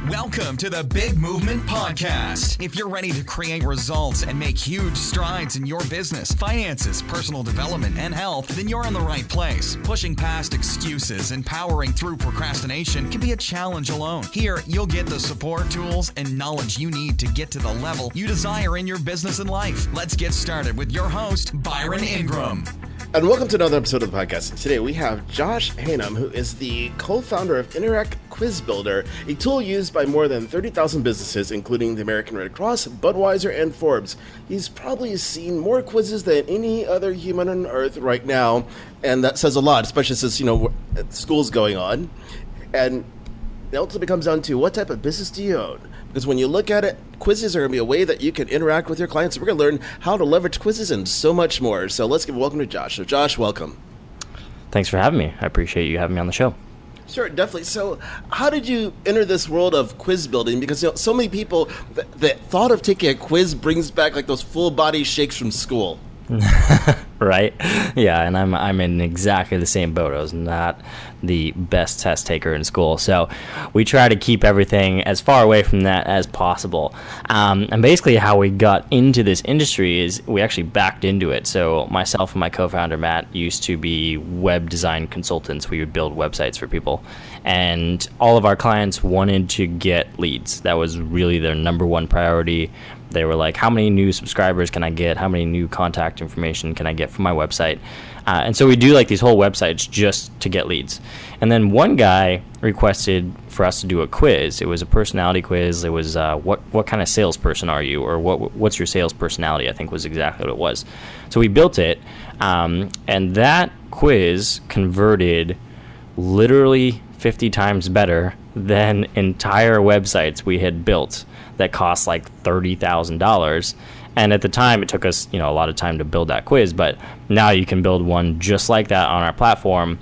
Welcome to the Big Movement Podcast. If you're ready to create results and make huge strides in your business, finances, personal development, and health, then you're in the right place. Pushing past excuses and powering through procrastination can be a challenge alone. Here, you'll get the support, tools, and knowledge you need to get to the level you desire in your business and life. Let's get started with your host, Byron Ingram. And welcome to another episode of the podcast. Today we have Josh Haynam, who is the co-founder of Interact Quiz Builder, a tool used by more than 30,000 businesses, including the American Red Cross, Budweiser, and Forbes. He's probably seen more quizzes than any other human on earth right now, and that says a lot, especially since, school's going on. And it ultimately comes down to what type of business do you own? Because when you look at it, quizzes are going to be a way that you can interact with your clients. We're going to learn how to leverage quizzes and so much more. So let's give a welcome to Josh. So Josh, welcome. Thanks for having me. I appreciate you having me on the show. Sure, definitely. So how did you enter this world of quiz building? Because so many people, the thought of taking a quiz brings back like those full body shakes from school. Right? Yeah, and I'm in exactly the same boat. I was not the best test taker in school, so we try to keep everything as far away from that as possible. And basically how we got into this industry is we actually backed into it. So myself and my co-founder Matt used to be web design consultants. We would build websites for people, and all of our clients wanted to get leads. That was really their number one priority. They were like, how many new subscribers can I get? How many new contact information can I get from my website? And so we do like these whole websites just to get leads. And then one guy requested for us to do a quiz. It was a personality quiz. It was what kind of salesperson are you? Or what's your sales personality, I think was exactly what it was. So we built it. And that quiz converted literally 50 times better than entire websites we had built that cost like $30,000. And at the time, it took us, a lot of time to build that quiz. But now you can build one just like that on our platform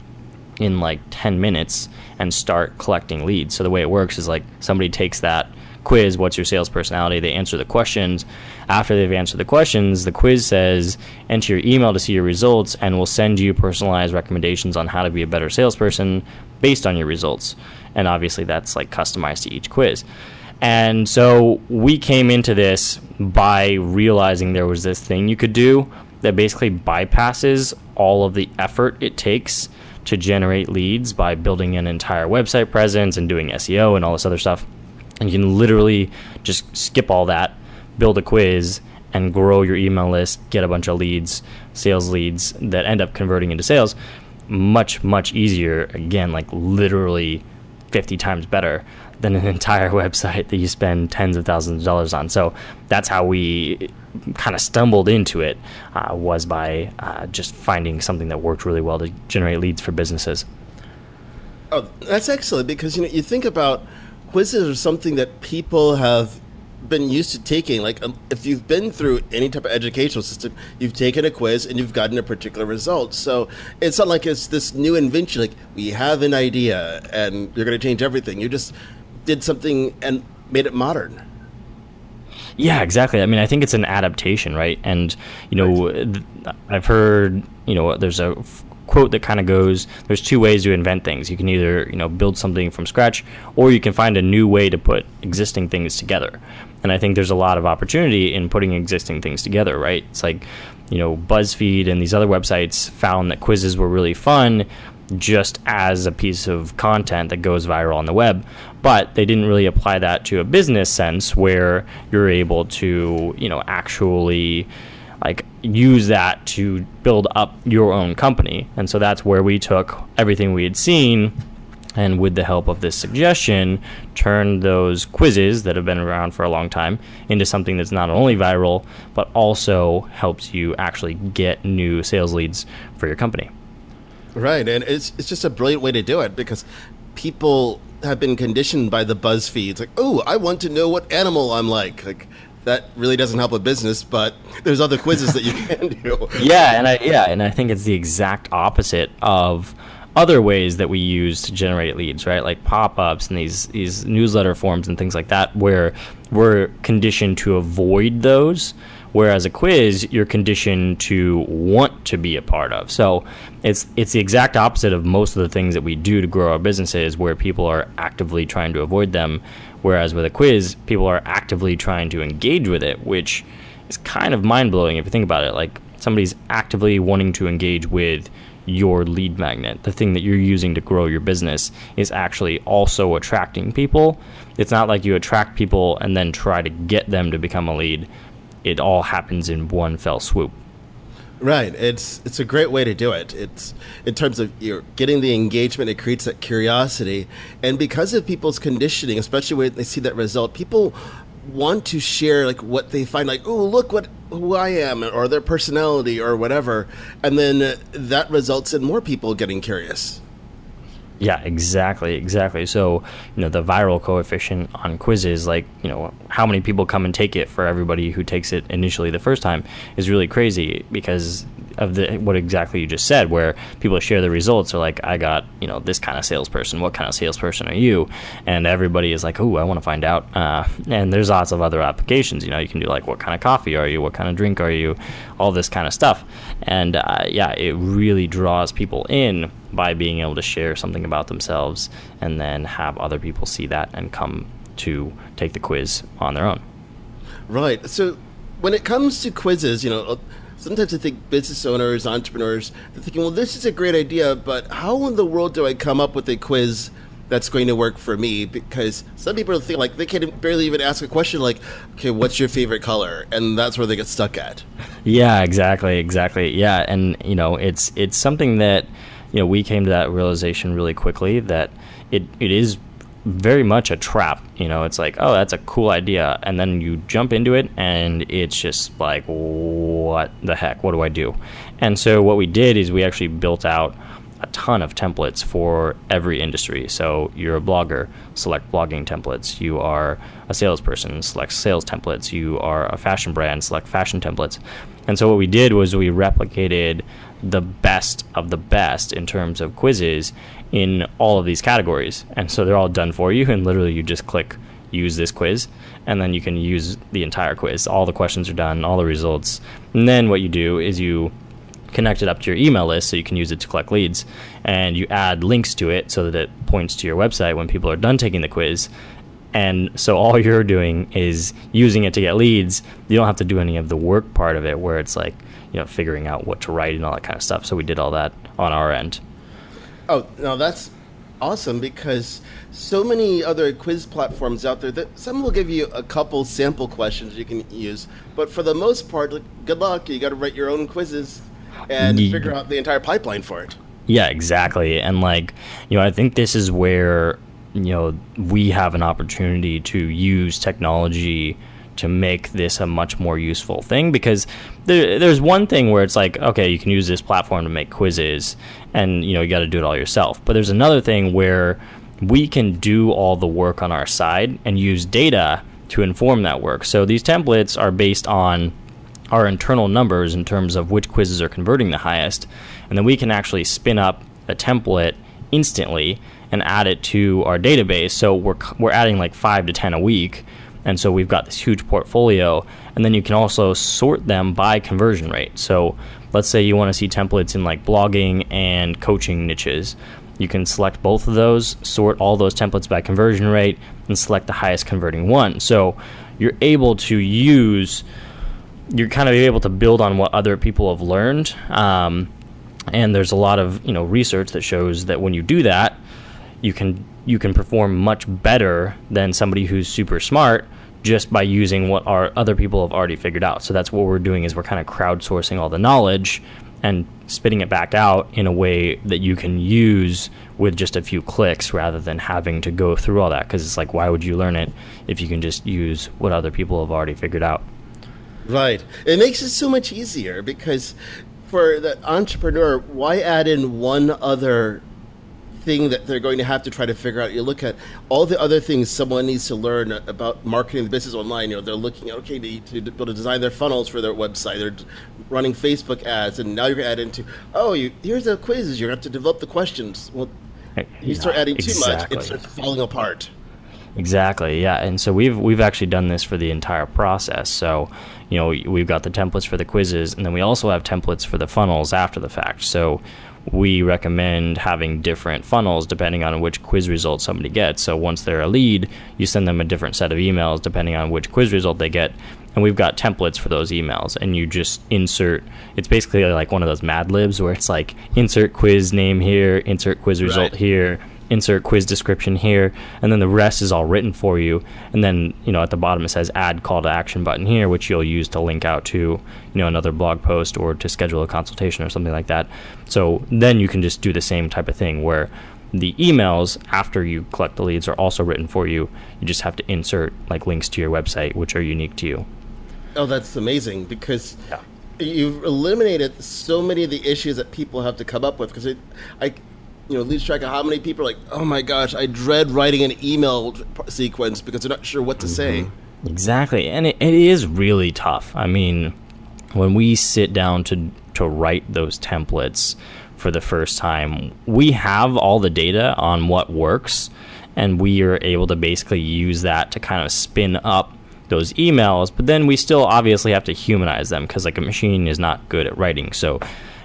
in like 10 minutes and start collecting leads. So the way it works is like somebody takes that quiz, what's your sales personality? They answer the questions. After they've answered the questions, the quiz says, enter your email to see your results, and we'll send you personalized recommendations on how to be a better salesperson based on your results. And obviously that's like customized to each quiz. And so we came into this by realizing there was this thing you could do that basically bypasses all of the effort it takes to generate leads by building an entire website presence and doing SEO and all this other stuff. And you can literally just skip all that, build a quiz, and grow your email list, get a bunch of leads, sales leads that end up converting into sales much, much easier. Again, like literally 50 times better than an entire website that you spend tens of thousands of dollars on. So that's how we kind of stumbled into it, was by just finding something that worked really well to generate leads for businesses. Oh, that's excellent, because you think about quizzes are something that people have been used to taking. Like if you've been through any type of educational system, you've taken a quiz and you've gotten a particular result. So it's not like it's this new invention, like we have an idea and you're going to change everything. You just did something and made it modern. Yeah, exactly. I mean, I think it's an adaptation, right? And, I've heard, there's a quote that kind of goes, there's two ways to invent things. You can either, build something from scratch, or you can find a new way to put existing things together. And I think there's a lot of opportunity in putting existing things together, right? It's like, BuzzFeed and these other websites found that quizzes were really fun just as a piece of content that goes viral on the web, but they didn't really apply that to a business sense where you're able to, actually like use that to build up your own company. And so that's where we took everything we had seen and, with the help of this suggestion, turned those quizzes that have been around for a long time into something that's not only viral, but also helps you actually get new sales leads for your company. Right, and it's just a brilliant way to do it, because people have been conditioned by the BuzzFeed. It's like, oh, I want to know what animal I'm like. Like, that really doesn't help a business, but there's other quizzes that you can do. And I think it's the exact opposite of other ways that we use to generate leads, right? Like pop-ups and these newsletter forms and things like that, where we're conditioned to avoid those Whereas a quiz, you're conditioned to want to be a part of. So it's the exact opposite of most of the things that we do to grow our businesses, where people are actively trying to avoid them. Whereas with a quiz, people are actively trying to engage with it, which is kind of mind-blowing if you think about it. Like, somebody's actively wanting to engage with your lead magnet, the thing that you're using to grow your business, is actually also attracting people. It's not like you attract people and then try to get them to become a lead. It all happens in one fell swoop. Right. It's a great way to do it. It's in terms of you're getting the engagement, it creates that curiosity. And because of people's conditioning, especially when they see that result, people want to share like what they find, like, oh, look who I am, or their personality or whatever. And then that results in more people getting curious. Yeah, exactly. So, the viral coefficient on quizzes, like, how many people come and take it for everybody who takes it initially the first time is really crazy because of what exactly you just said, where people share the results are like, I got, this kind of salesperson. What kind of salesperson are you? And everybody is like, oh, I want to find out. And there's lots of other applications. You can do like, what kind of coffee are you? What kind of drink are you? All this kind of stuff. And it really draws people in by being able to share something about themselves and then have other people see that and come to take the quiz on their own. Right. So when it comes to quizzes, sometimes I think business owners, entrepreneurs, they're thinking, well, this is a great idea, but how in the world do I come up with a quiz that's going to work for me? Because some people think like they can barely even ask a question like, okay, what's your favorite color? And that's where they get stuck at. Yeah, exactly. Yeah. And, it's something that, we came to that realization really quickly that it is very much a trap. It's like, oh, that's a cool idea. And then you jump into it and it's just like, what the heck? What do I do? And so what we did is we actually built out a ton of templates for every industry. So you're a blogger, select blogging templates. You are a salesperson, select sales templates. You are a fashion brand, select fashion templates. And so what we did was we replicated the best of the best in terms of quizzes in all of these categories. And so they're all done for you, and literally you just click use this quiz, and then you can use the entire quiz. All the questions are done, all the results. And then what you do is you connect it up to your email list so you can use it to collect leads, and you add links to it so that it points to your website when people are done taking the quiz. And so all you're doing is using it to get leads. You don't have to do any of the work part of it, where it's like, figuring out what to write and all that kind of stuff. So we did all that on our end. Oh, now that's awesome, because so many other quiz platforms out there that some will give you a couple sample questions you can use, but for the most part, good luck. You got to write your own quizzes and figure out the entire pipeline for it. Yeah, exactly. And I think this is where we have an opportunity to use technology to make this a much more useful thing, because there's one thing where it's like, okay, you can use this platform to make quizzes and you got to do it all yourself. But there's another thing where we can do all the work on our side and use data to inform that work. So these templates are based on our internal numbers in terms of which quizzes are converting the highest, and then we can actually spin up a template instantly and add it to our database. So we're adding like 5 to 10 a week. And so we've got this huge portfolio, and then you can also sort them by conversion rate. So let's say you want to see templates in like blogging and coaching niches. You can select both of those, sort all those templates by conversion rate, and select the highest converting one. So you're able to you're kind of able to build on what other people have learned. And there's a lot of research that shows that when you do that, you can perform much better than somebody who's super smart just by using what our other people have already figured out. So that's what we're doing, is we're kind of crowdsourcing all the knowledge and spitting it back out in a way that you can use with just a few clicks, rather than having to go through all that. Because it's like, why would you learn it if you can just use what other people have already figured out? Right. It makes it so much easier, because for the entrepreneur, why add in one other thing that they're going to have to try to figure out? You look at all the other things someone needs to learn about marketing the business online. They're looking at, okay, they need to be able to design their funnels for their website. They're running Facebook ads, and now you're going to add into, here's the quizzes. You're going to have to develop the questions. Well, you start adding too much, it starts falling apart. Exactly, yeah. And so we've actually done this for the entire process. So, we've got the templates for the quizzes, and then we also have templates for the funnels after the fact. So we recommend having different funnels depending on which quiz result somebody gets. So once they're a lead, you send them a different set of emails depending on which quiz result they get. And we've got templates for those emails, and you just insert. It's basically like one of those Mad Libs where it's like insert quiz name here, insert quiz result here, insert quiz description here, and then the rest is all written for you. And then at the bottom it says add call to action button here, which you'll use to link out to another blog post or to schedule a consultation or something like that. So then you can just do the same type of thing where the emails after you collect the leads are also written for you. You just have to insert like links to your website, which are unique to you. Oh, that's amazing, because you've eliminated so many of the issues that people have to come up with. Because lose track of how many people are like, oh my gosh, I dread writing an email sequence because they're not sure what to say. Exactly, and it is really tough. I mean, when we sit down to write those templates for the first time, we have all the data on what works, and we are able to basically use that to kind of spin up those emails, but then we still obviously have to humanize them because like a machine is not good at writing. So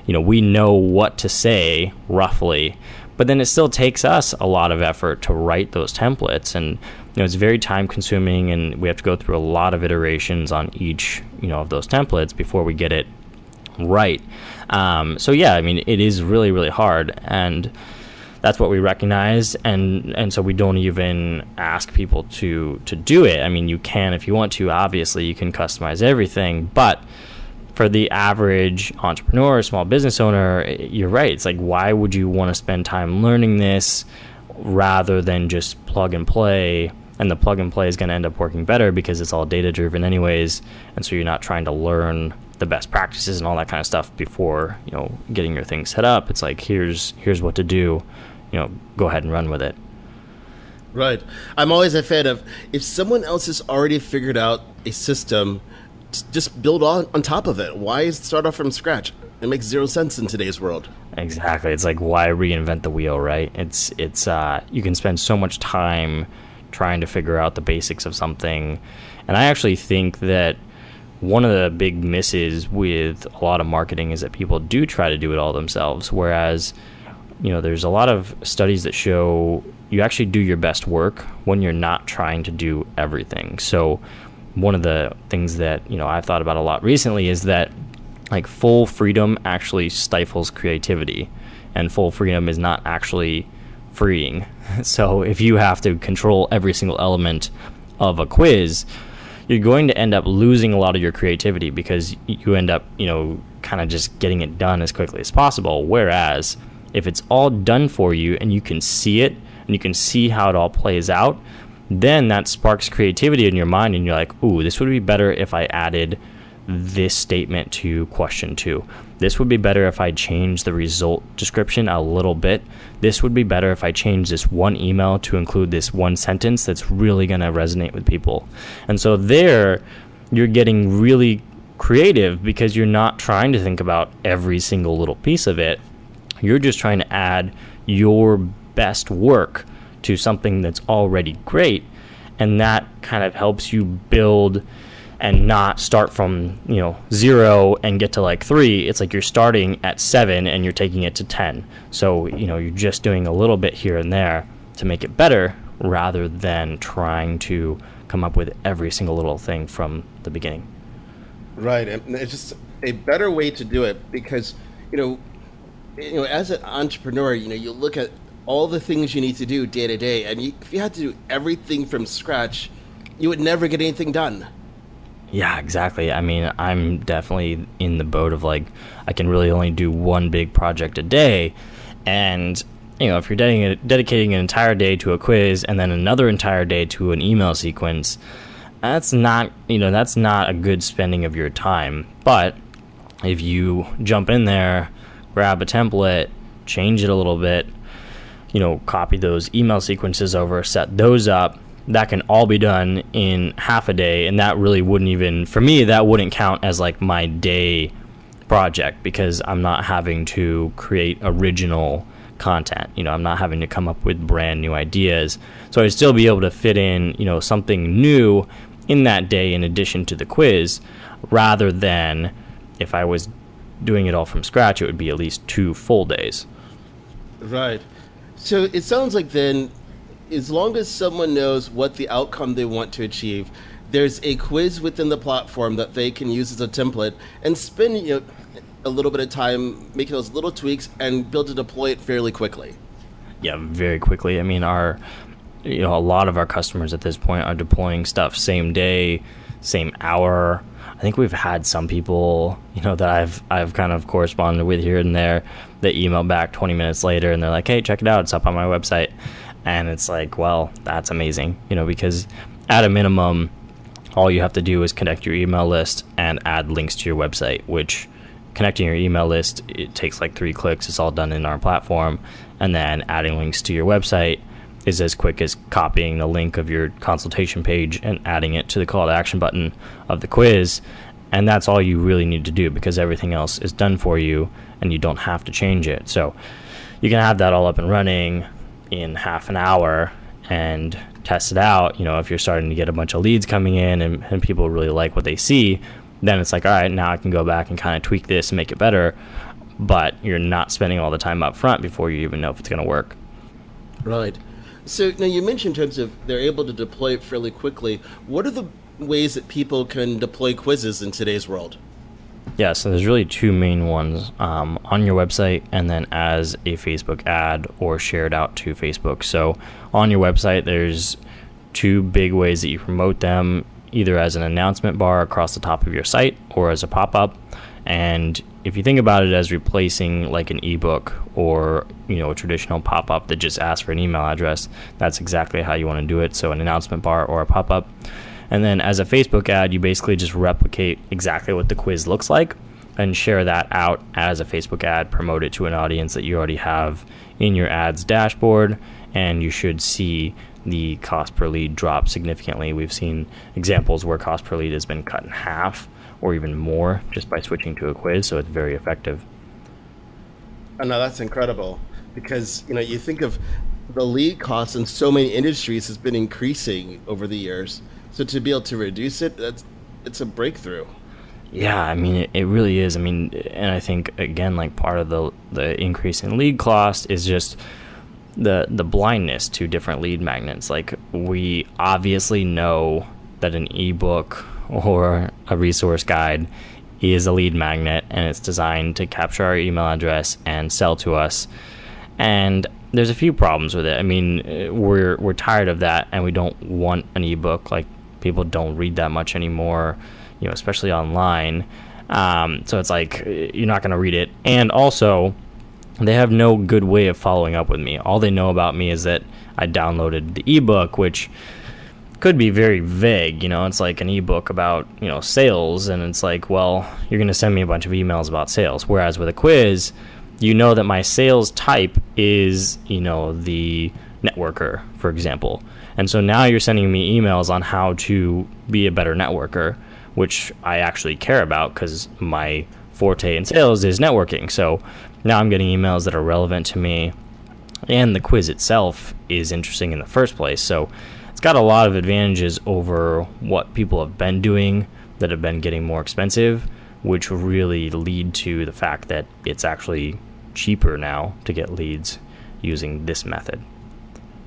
we know what to say roughly, but then it still takes us a lot of effort to write those templates, and it's very time consuming, and we have to go through a lot of iterations on each of those templates before we get it right. So yeah, I mean, it is really, really hard, and that's what we recognize, and so we don't even ask people to do it. I mean, you can if you want to. Obviously, you can customize everything, but for the average entrepreneur, small business owner, you're right. It's like, why would you want to spend time learning this rather than just plug and play? And the plug and play is going to end up working better because it's all data driven anyways, and so you're not trying to learn the best practices and all that kind of stuff before getting your thing set up. It's like, here's what to do, go ahead and run with it. Right. I'm always a fan of, if someone else has already figured out a system, just build on top of it. Why start off from scratch? It makes zero sense in today's world. Exactly. It's like, why reinvent the wheel, right? It's you can spend so much time trying to figure out the basics of something, and I actually think that one of the big misses with a lot of marketing is that people do try to do it all themselves, whereas there's a lot of studies that show you actually do your best work when you're not trying to do everything. So one of the things that I've thought about a lot recently is that like full freedom actually stifles creativity, and full freedom is not actually freeing. So if you have to control every single element of a quiz, you're going to end up losing a lot of your creativity because you end up, kind of just getting it done as quickly as possible. Whereas if it's all done for you and you can see it and you can see how it all plays out, then that sparks creativity in your mind, and you're like, ooh, this would be better if I added this statement to question 2. This would be better if I changed the result description a little bit. This would be better if I changed this one email to include this one sentence that's really going to resonate with people. And so there, you're getting really creative because you're not trying to think about every single little piece of it. You're just trying to add your best work to something that's already great, and that kind of helps you build and not start from 0 and get to like 3. It's like you're starting at 7 and you're taking it to 10. So you're just doing a little bit here and there to make it better, rather than trying to come up with every single little thing from the beginning. Right, and it's just a better way to do it because as an entrepreneur, you look at all the things you need to do day to day, and if you had to do everything from scratch, you would never get anything done. Yeah, exactly. I mean, I'm definitely in the boat of like, I can really only do one big project a day. And, if you're dedicating an entire day to a quiz and then another entire day to an email sequence, that's not a good spending of your time. But if you jump in there, grab a template, change it a little bit, copy those email sequences over, set those up, that can all be done in half a day, and that really for me, that wouldn't count as like my day project because I'm not having to create original content. I'm not having to come up with brand new ideas. So I'd still be able to fit in, something new in that day in addition to the quiz, rather than if I was doing it all from scratch, it would be at least 2 full days. Right. So it sounds like then, as long as someone knows what the outcome they want to achieve, there's a quiz within the platform that they can use as a template and spend a little bit of time making those little tweaks and be able to deploy it fairly quickly. Yeah, very quickly. I mean, a lot of our customers at this point are deploying stuff same day, same hour. I think we've had some people, that I've kind of corresponded with here and there, that email back 20 minutes later and they're like, hey, check it out, it's up on my website. And it's like, well, that's amazing, because at a minimum, all you have to do is connect your email list and add links to your website, which connecting your email list, it takes like 3 clicks. It's all done in our platform. And then adding links to your website is as quick as copying the link of your consultation page and adding it to the call to action button of the quiz. And that's all you really need to do, because everything else is done for you and you don't have to change it. So you can have that all up and running in half an hour and test it out. If you're starting to get a bunch of leads coming in and people really like what they see, then it's like, all right, now I can go back and kind of tweak this and make it better. But you're not spending all the time up front before you even know if it's going to work. Right. So now you mentioned in terms of they're able to deploy it fairly quickly. What are the ways that people can deploy quizzes in today's world? Yeah, so there's really 2 main ones, on your website and then as a Facebook ad or shared out to Facebook. So on your website, there's 2 big ways that you promote them, either as an announcement bar across the top of your site or as a pop-up. And if you think about it as replacing like an ebook or a traditional pop-up that just asks for an email address, that's exactly how you want to do it. So an announcement bar or a pop-up. And then as a Facebook ad, you basically just replicate exactly what the quiz looks like and share that out as a Facebook ad, promote it to an audience that you already have in your ads dashboard, and you should see the cost per lead drop significantly. We've seen examples where cost per lead has been cut in half or even more just by switching to a quiz, so it's very effective. Oh, no, that's incredible, because you think of the lead costs in so many industries has been increasing over the years. So to be able to reduce it, it's a breakthrough. Yeah, I mean, it really is. I mean, and I think, again, like part of the increase in lead cost is just the blindness to different lead magnets. Like, we obviously know that an ebook or a resource guide is a lead magnet, and it's designed to capture our email address and sell to us. And there's a few problems with it. I mean, we're tired of that, and we don't want an ebook. Like, people don't read that much anymore, especially online. So it's like, you're not going to read it. And also, they have no good way of following up with me. All they know about me is that I downloaded the ebook, which could be very vague. It's like an ebook about, sales. And it's like, well, you're going to send me a bunch of emails about sales. Whereas with a quiz, that my sales type is, the networker, for example. And so now you're sending me emails on how to be a better networker, which I actually care about because my forte in sales is networking. So now I'm getting emails that are relevant to me, and the quiz itself is interesting in the first place. So it's got a lot of advantages over what people have been doing that have been getting more expensive, which really lead to the fact that it's actually cheaper now to get leads using this method.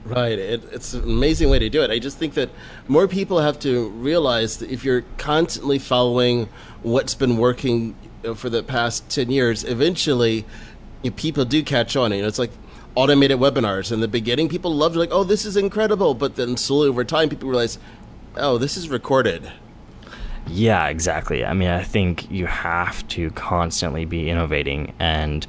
Right. It's an amazing way to do it. I just think that more people have to realize that if you're constantly following what's been working for the past 10 years, eventually people do catch on. It's like automated webinars. In the beginning, people loved it, like, oh, this is incredible. But then slowly over time, people realize, oh, this is recorded. Yeah, exactly. I mean, I think you have to constantly be innovating, and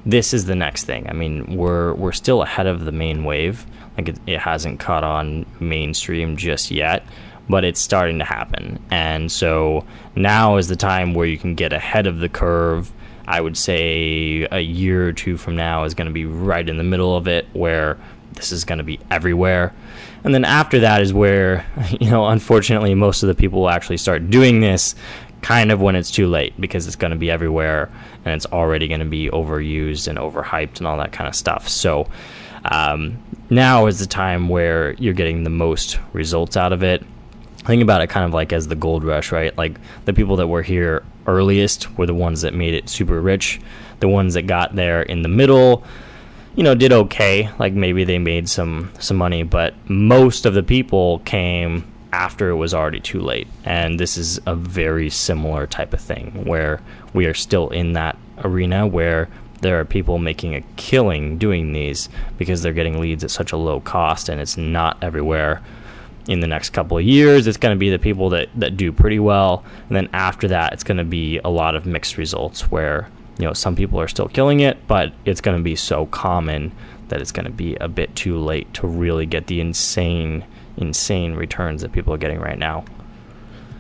this is the next thing. I mean, we're still ahead of the main wave. Like, it hasn't caught on mainstream just yet, but it's starting to happen. And so now is the time where you can get ahead of the curve. I would say a year or 2 from now is going to be right in the middle of it, where this is going to be everywhere. And then after that is where, unfortunately, most of the people will actually start doing this kind of when it's too late, because it's going to be everywhere and it's already going to be overused and overhyped and all that kind of stuff. So now is the time where you're getting the most results out of it. Think about it kind of like as the gold rush, right? Like the people that were here earliest were the ones that made it super rich. The ones that got there in the middle, did okay. Like maybe they made some money, but most of the people came after it was already too late. And this is a very similar type of thing where we are still in that arena where there are people making a killing doing these because they're getting leads at such a low cost, and it's not everywhere. In the next couple of years, it's going to be the people that do pretty well. And then after that, it's going to be a lot of mixed results where, some people are still killing it, but it's going to be so common that it's going to be a bit too late to really get the insane returns that people are getting right now.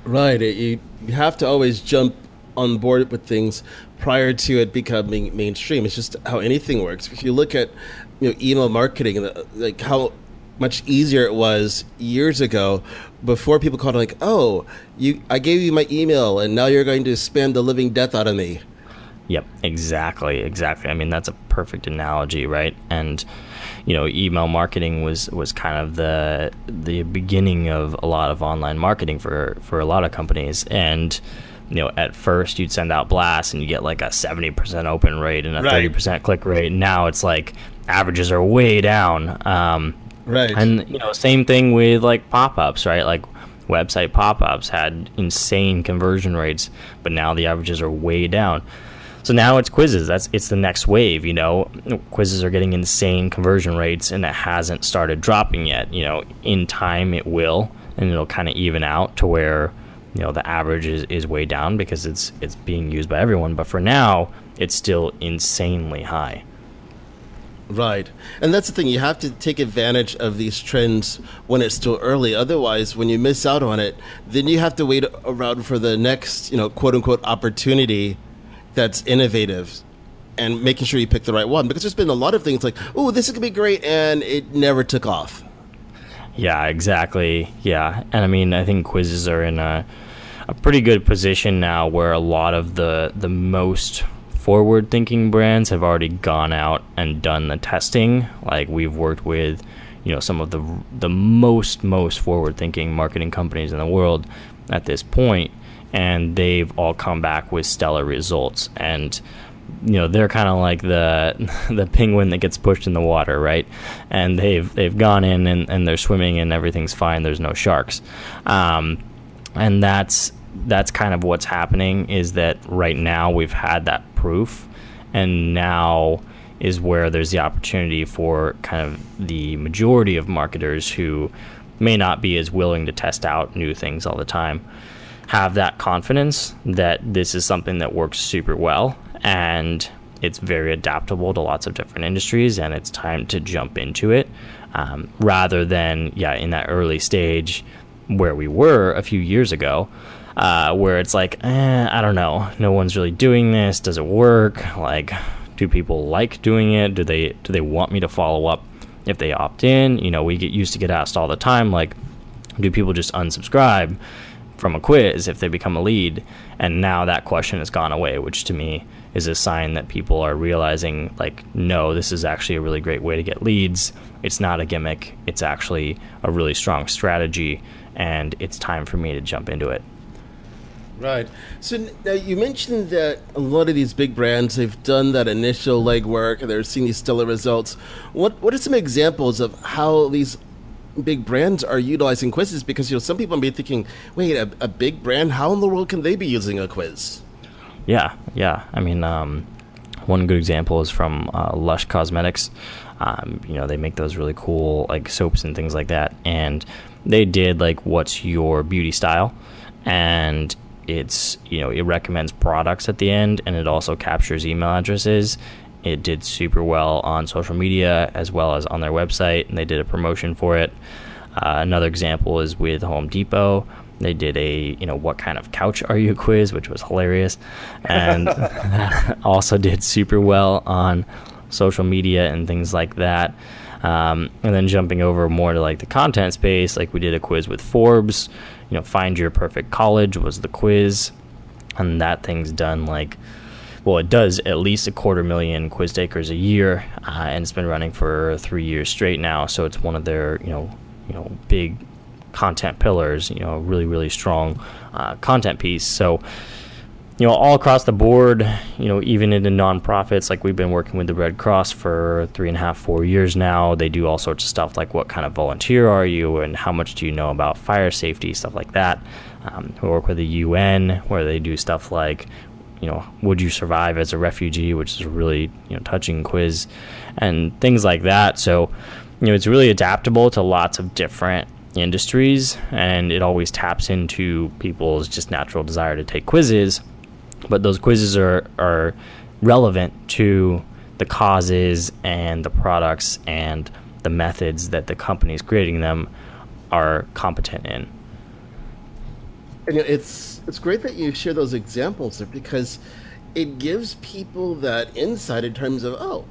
Right. You have to always jump on board with things prior to it becoming mainstream. It's just how anything works. If you look at email marketing, like how much easier it was years ago before people called like, oh, I gave you my email and now you're going to spam the living death out of me. Yep, exactly. I mean, that's a perfect analogy, right? And email marketing was kind of the beginning of a lot of online marketing for a lot of companies. And at first you'd send out blasts and you get like a 70% open rate and a 30% click rate. Now it's like averages are way down. Right. And same thing with like pop-ups, right? Like website pop-ups had insane conversion rates, but now the averages are way down. So now it's quizzes. It's the next wave. Quizzes are getting insane conversion rates, and it hasn't started dropping yet. In time it will, and it'll kind of even out to where the average is way down because it's being used by everyone. But for now, it's still insanely high. Right. And that's the thing. You have to take advantage of these trends when it's still early. Otherwise, when you miss out on it, then you have to wait around for the next, quote unquote, opportunity that's innovative and making sure you pick the right one. Because there's been a lot of things like, oh, this is going to be great, and it never took off. Yeah, exactly. Yeah. And I mean, I think quizzes are in a pretty good position now where a lot of the most forward-thinking brands have already gone out and done the testing. Like we've worked with, some of the most forward-thinking marketing companies in the world at this point, and they've all come back with stellar results. And they're kind of like the penguin that gets pushed in the water, right? And they've gone in and they're swimming and everything's fine. There's no sharks, and that's kind of what's happening. Is that right now we've had that proof, and now is where there's the opportunity for kind of the majority of marketers who may not be as willing to test out new things all the time, have that confidence that this is something that works super well and it's very adaptable to lots of different industries, and it's time to jump into it, rather than in that early stage where we were a few years ago, where it's like, I don't know, no one's really doing this. Does it work? Like, do people like doing it? Do they want me to follow up if they opt in? We used to get asked all the time, like, do people just unsubscribe from a quiz if they become a lead? And now that question has gone away, which to me is a sign that people are realizing, like, no, this is actually a really great way to get leads. It's not a gimmick. It's actually a really strong strategy, and it's time for me to jump into it. Right. So now you mentioned that a lot of these big brands, they've done that initial legwork and they're seeing these stellar results. What are some examples of how these big brands are utilizing quizzes? Because some people may be thinking, wait, a big brand, how in the world can they be using a quiz? Yeah. I mean, one good example is from Lush Cosmetics. They make those really cool like soaps and things like that, and they did like, what's your beauty style? And it's, it recommends products at the end, and it also captures email addresses. It did super well on social media as well as on their website, and they did a promotion for it. Another example is with Home Depot. They did a, what kind of couch are you quiz, which was hilarious, and also did super well on social media and things like that. And then jumping over more to like the content space, like we did a quiz with Forbes. Find your perfect college was the quiz. and that thing's done like, well, it does at least 250,000 quiz takers a year, and it's been running for 3 years straight now. So it's one of their big content pillars, really, really strong content piece. So all across the board, even into nonprofits, like we've been working with the Red Cross for 3.5-4 years now. They do all sorts of stuff like what kind of volunteer are you and how much do you know about fire safety, stuff like that. We work with the UN, where they do stuff like, would you survive as a refugee, which is a really touching quiz, and things like that. So it's really adaptable to lots of different industries, and it always taps into people's just natural desire to take quizzes. But those quizzes are relevant to the causes and the products and the methods that the companies creating them are competent in. And it's great that you share those examples there, because it gives people that insight in terms of,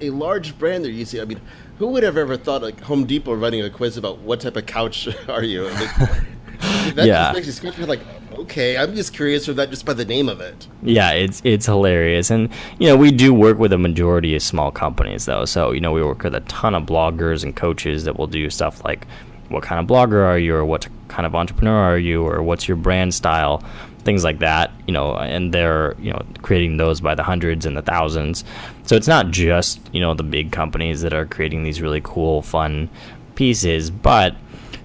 a large brand they're using. I mean, who would have ever thought like Home Depot running a quiz about what type of couch are you? That just makes you scratch your head like, okay, I'm just curious of that just by the name of it. Yeah, it's hilarious. And, we do work with a majority of small companies, though. So, we work with a ton of bloggers and coaches that will do stuff like, what kind of blogger are you, or what kind of entrepreneur are you, or what's your brand style, things like that, and they're, creating those by the hundreds and the thousands. So it's not just, the big companies that are creating these really cool, fun pieces, but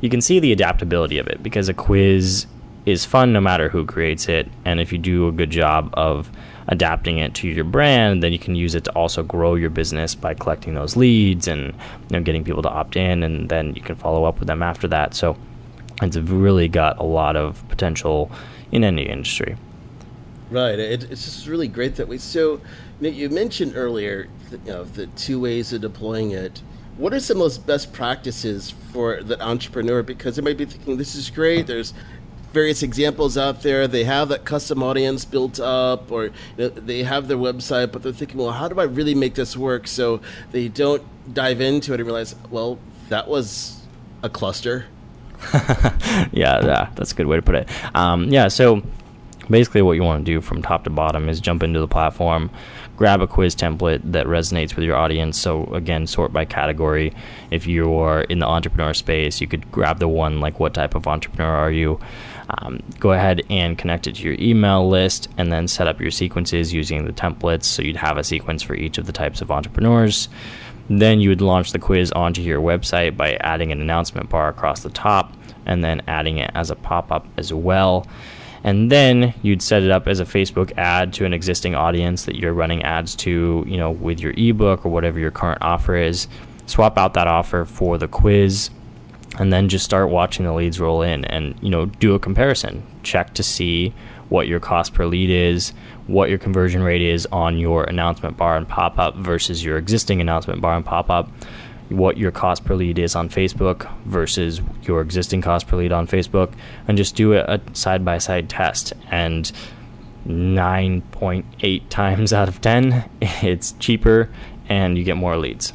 you can see the adaptability of it, because a quiz is fun no matter who creates it. And if you do a good job of adapting it to your brand, then you can use it to also grow your business by collecting those leads and getting people to opt in, and then you can follow up with them after that. So it's really got a lot of potential in any industry. Right. It's just really great that way. So you mentioned earlier the two ways of deploying it. What are some of those best practices for the entrepreneur? Because they might be thinking, this is great, there's various examples out there, they have that custom audience built up, or they have their website, but they're thinking, well, how do I really make this work? So they don't dive into it and realize, well, that was a cluster. Yeah, that's a good way to put it. So basically what you want to do from top to bottom is jump into the platform, grab a quiz template that resonates with your audience. So again, sort by category. If you're in the entrepreneur space, you could grab the one like, what type of entrepreneur are you? Go ahead and connect it to your email list, and then set up your sequences using the templates. So you'd have a sequence for each of the types of entrepreneurs. Then you would launch the quiz onto your website by adding an announcement bar across the top, and then adding it as a pop-up as well. And then you'd set it up as a Facebook ad to an existing audience that you're running ads to, with your ebook or whatever your current offer is. Swap out that offer for the quiz, and then just start watching the leads roll in and, do a comparison. Check to see what your cost per lead is, what your conversion rate is on your announcement bar and pop-up versus your existing announcement bar and pop-up, what your cost per lead is on Facebook versus your existing cost per lead on Facebook, and just do a side-by-side test. And 9.8 times out of 10, it's cheaper and you get more leads.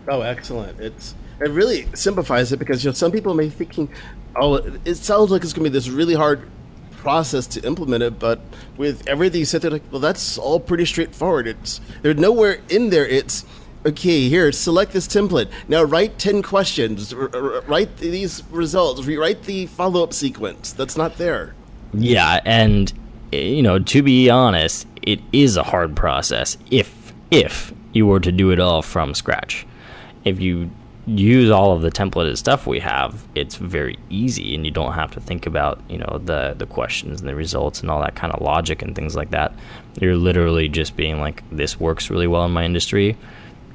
Oh, excellent. It really simplifies it, because some people may be thinking, it sounds like it's going to be this really hard process to implement it, but with everything you said, they're like, well, that's all pretty straightforward. There's nowhere in there it's, okay, here, select this template. Now write 10 questions, write these results, rewrite the follow-up sequence. That's not there. Yeah, and, to be honest, it is a hard process if you were to do it all from scratch. If you use all of the templated stuff we have, it's very easy, and you don't have to think about, the questions and the results and all that kind of logic and things like that. You're literally just being like, this works really well in my industry,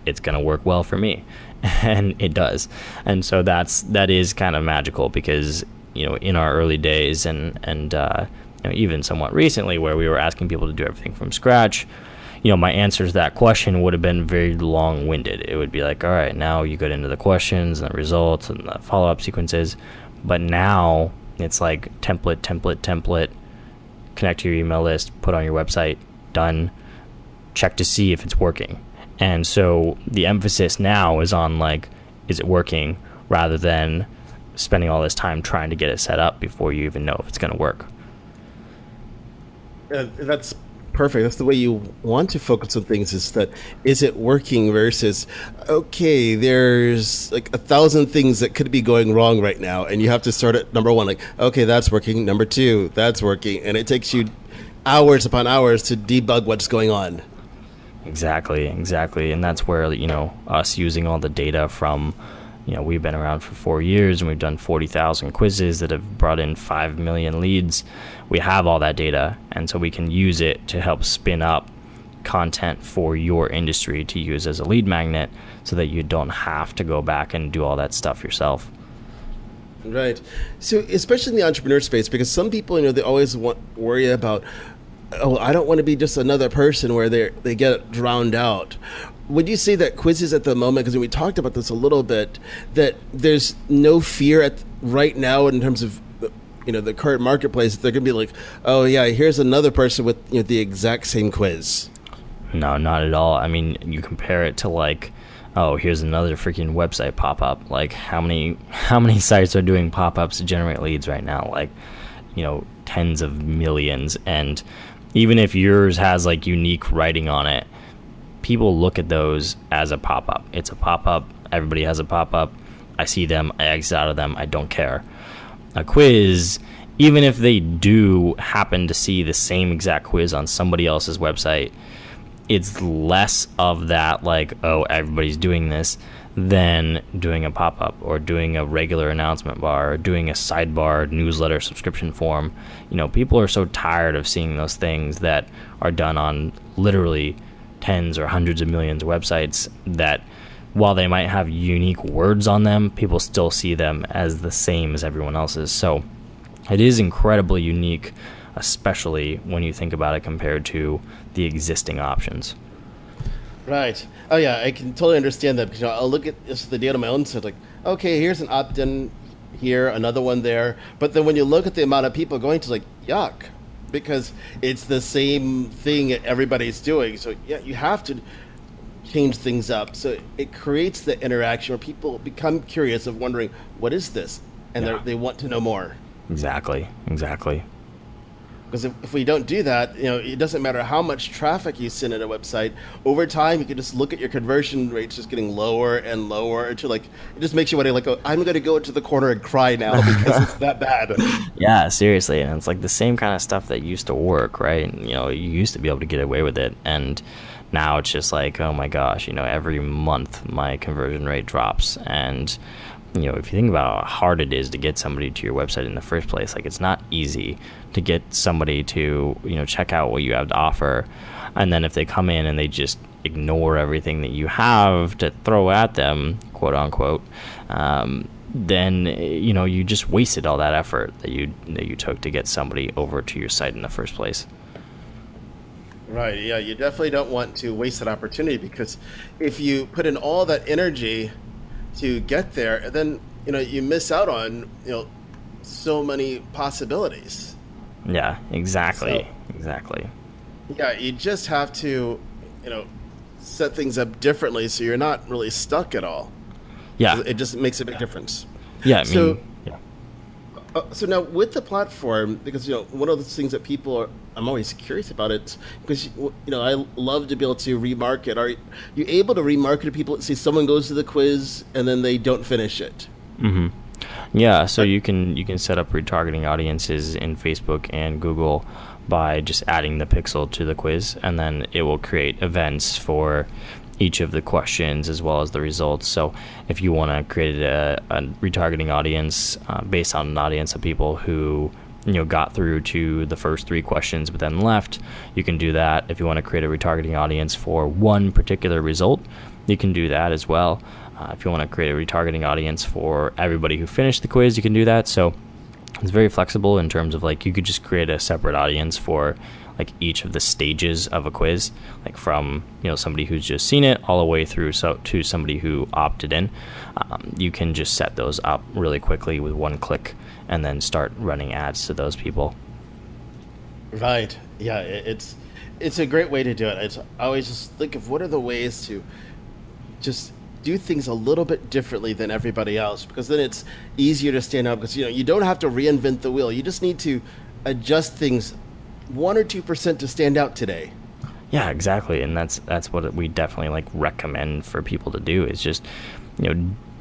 it's going to work well for me. And it does. And so that is kind of magical, because, in our early days and even somewhat recently, where we were asking people to do everything from scratch, my answer to that question would have been very long-winded. It would be like, all right, now you get into the questions and the results and the follow-up sequences. But now it's like template, connect to your email list, put on your website, done, check to see if it's working. And so the emphasis now is on like, is it working, rather than spending all this time trying to get it set up before you even know if it's going to work. That's perfect. That's the way you want to focus on things, is that, is it working versus, okay, there's like 1,000 things that could be going wrong right now. And you have to start at number one, like, okay, that's working. Number two, that's working. And it takes you hours upon hours to debug what's going on. Exactly. And that's where, us using all the data from, we've been around for 4 years and we've done 40,000 quizzes that have brought in 5 million leads. We have all that data, and so we can use it to help spin up content for your industry to use as a lead magnet so that you don't have to go back and do all that stuff yourself. Right. So especially in the entrepreneur space, because some people, they always worry about, oh, I don't want to be just another person where they get drowned out. Would you say that quizzes at the moment, because we talked about this a little bit, that there's no fear right now in terms of the current marketplace, they're going to be like, oh yeah, here's another person with the exact same quiz? No, not at all. I mean, you compare it to like, oh, here's another freaking website pop-up. Like how many sites are doing pop-ups to generate leads right now? Like, tens of millions. And even if yours has like unique writing on it, people look at those as a pop-up. It's a pop-up. Everybody has a pop-up. I see them. I exit out of them. I don't care. A quiz, even if they do happen to see the same exact quiz on somebody else's website, it's less of that like, oh, everybody's doing this, than doing a pop-up or doing a regular announcement bar or doing a sidebar newsletter subscription form. People are so tired of seeing those things that are done on literally tens or hundreds of millions of websites that, while they might have unique words on them, people still see them as the same as everyone else's. So it is incredibly unique, especially when you think about it compared to the existing options. Right. Oh yeah, I can totally understand that, because I'll look at just the data on my own side, like, okay, here's an opt-in here, another one there. But then when you look at the amount of people going to, like, yuck, because it's the same thing everybody's doing. So yeah, you have to change things up. So it creates the interaction where people become curious of wondering, what is this? And they want to know more. Exactly. Because if we don't do that, it doesn't matter how much traffic you send at a website. Over time, you can just look at your conversion rates just getting lower and lower until it just makes you want to I'm going to go into the corner and cry now because it's that bad. Yeah, seriously. And it's like the same kind of stuff that used to work, right? You used to be able to get away with it. And now it's just like, oh my gosh, every month my conversion rate drops. And if you think about how hard it is to get somebody to your website in the first place, like it's not easy to get somebody to, check out what you have to offer. And then if they come in and they just ignore everything that you have to throw at them, quote unquote, then, you just wasted all that effort that you took to get somebody over to your site in the first place. Right. Yeah. You definitely don't want to waste that opportunity, because if you put in all that energy to get there, then you miss out on so many possibilities. Yeah, exactly. Yeah, you just have to set things up differently so you're not really stuck at all. Yeah, it just makes a big difference. Yeah, So now with the platform, because one of the things that I'm always curious about it, because I love to be able to remarket. Are you able to remarket to people? Say someone goes to the quiz and then they don't finish it. Mm-hmm. Yeah, so you can set up retargeting audiences in Facebook and Google by just adding the pixel to the quiz, and then it will create events for each of the questions as well as the results. So if you want to create a retargeting audience based on an audience of people who got through to the first 3 questions but then left, you can do that. If you want to create a retargeting audience for one particular result, you can do that as well. If you want to create a retargeting audience for everybody who finished the quiz, you can do that. So it's very flexible in terms of you could just create a separate audience for each of the stages of a quiz, from somebody who's just seen it all the way through to somebody who opted in. You can just set those up really quickly with one click and then start running ads to those people. Right. Yeah, it's a great way to do it. I always just think of what are the ways to just do things a little bit differently than everybody else, because then it's easier to stand out, because you don't have to reinvent the wheel. You just need to adjust things 1 or 2% to stand out today. Yeah, exactly. And that's what we definitely like recommend for people to do is just,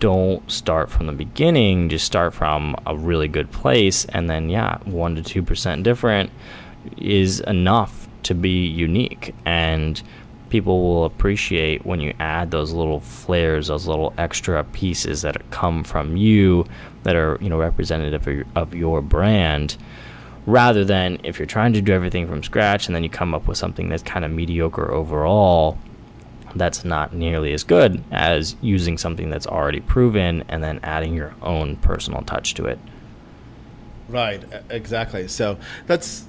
don't start from the beginning, just start from a really good place. And then, 1 to 2% different is enough to be unique. And people will appreciate when you add those little flares, those little extra pieces that come from you that are, representative of your brand, rather than if you're trying to do everything from scratch and then you come up with something that's kind of mediocre overall, that's not nearly as good as using something that's already proven and then adding your own personal touch to it. Right, exactly. So it's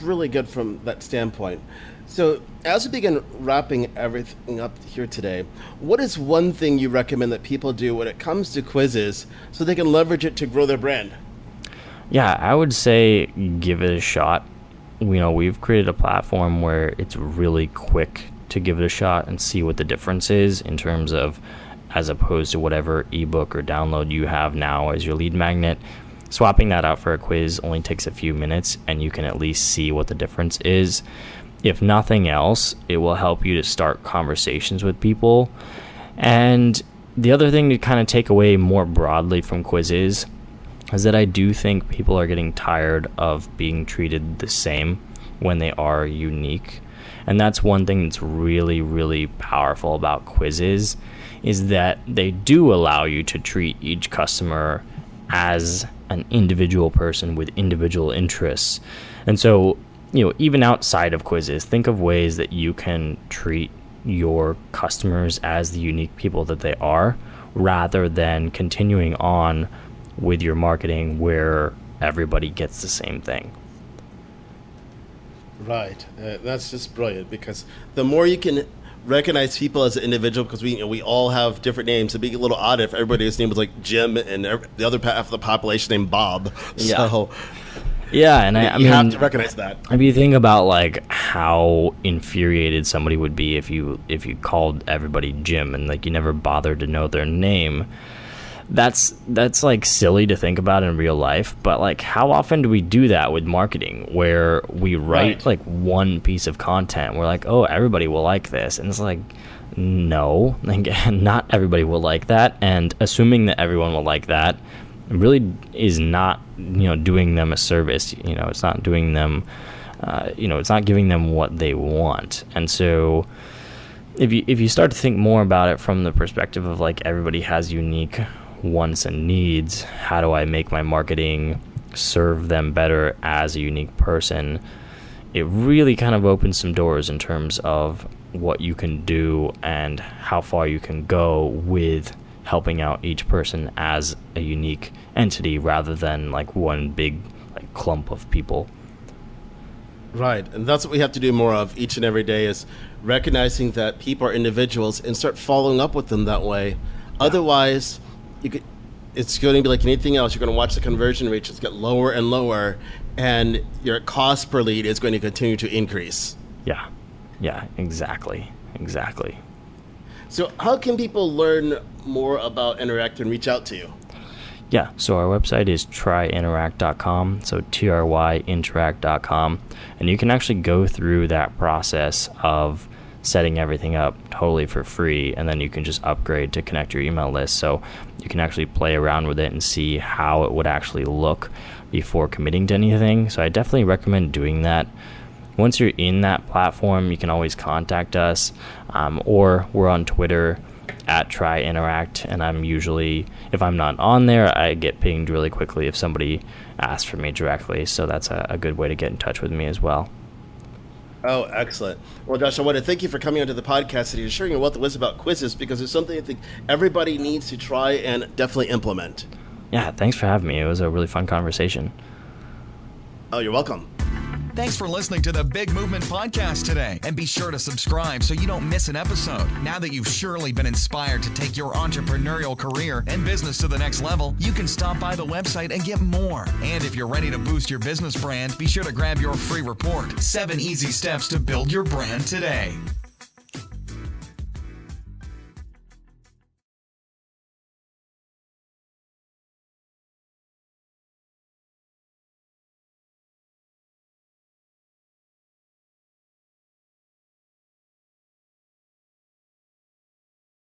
really good from that standpoint. So as we begin wrapping everything up here today, what is one thing you recommend that people do when it comes to quizzes so they can leverage it to grow their brand? Yeah, I would say give it a shot. We've created a platform where it's really quick to give it a shot and see what the difference is in terms of, as opposed to whatever ebook or download you have now as your lead magnet. Swapping that out for a quiz only takes a few minutes and you can at least see what the difference is. If nothing else, it will help you to start conversations with people. And the other thing to kind of take away more broadly from quizzes is that I do think people are getting tired of being treated the same when they are unique. And that's one thing that's really, really powerful about quizzes, is that they do allow you to treat each customer as an individual person with individual interests. And so, even outside of quizzes, think of ways that you can treat your customers as the unique people that they are, rather than continuing on with your marketing where everybody gets the same thing. Right. That's just brilliant, because the more you can recognize people as an individual, because we all have different names. It'd be a little odd if everybody's name was like Jim and the other half of the population named Bob. Yeah. So yeah, and I mean, have to recognize that. If you think about like how infuriated somebody would be if you called everybody Jim and like you never bothered to know their name, that's like silly to think about in real life. But like, how often do we do that with marketing, where we write like one piece of content, we're like, oh, everybody will like this, and it's like, no, like not everybody will like that, and assuming that everyone will like that really is not, doing them a service. It's not doing them, it's not giving them what they want. And so if you start to think more about it from the perspective of like everybody has unique wants and needs, how do I make my marketing serve them better as a unique person, it really kind of opens some doors in terms of what you can do and how far you can go with helping out each person as a unique entity rather than like one big like clump of people. Right, and that's what we have to do more of each and every day, is recognizing that people are individuals and start following up with them that way. Otherwise, it's going to be like anything else. You're going to watch the conversion rate just get lower and lower, and your cost per lead is going to continue to increase. Yeah, exactly. So how can people learn more about Interact and reach out to you? Yeah, so our website is tryinteract.com, so tryinteract.com, and you can actually go through that process of setting everything up totally for free, and then you can just upgrade to connect your email list, so you can actually play around with it and see how it would actually look before committing to anything. So I definitely recommend doing that. Once you're in that platform, you can always contact us, or we're on Twitter at tryinteract, and I'm usually, if I'm not on there, I get pinged really quickly if somebody asks for me directly, so that's a good way to get in touch with me as well. Oh, excellent. Well, Josh, I want to thank you for coming onto the podcast and sharing your wealth of wisdom about quizzes, because it's something I think everybody needs to try and definitely implement. Yeah, thanks for having me. It was a really fun conversation. Oh, you're welcome. Thanks for listening to the Big Movement Podcast today. And be sure to subscribe so you don't miss an episode. Now that you've surely been inspired to take your entrepreneurial career and business to the next level, you can stop by the website and get more. And if you're ready to boost your business brand, be sure to grab your free report, 7 Easy Steps to Build Your Brand Today.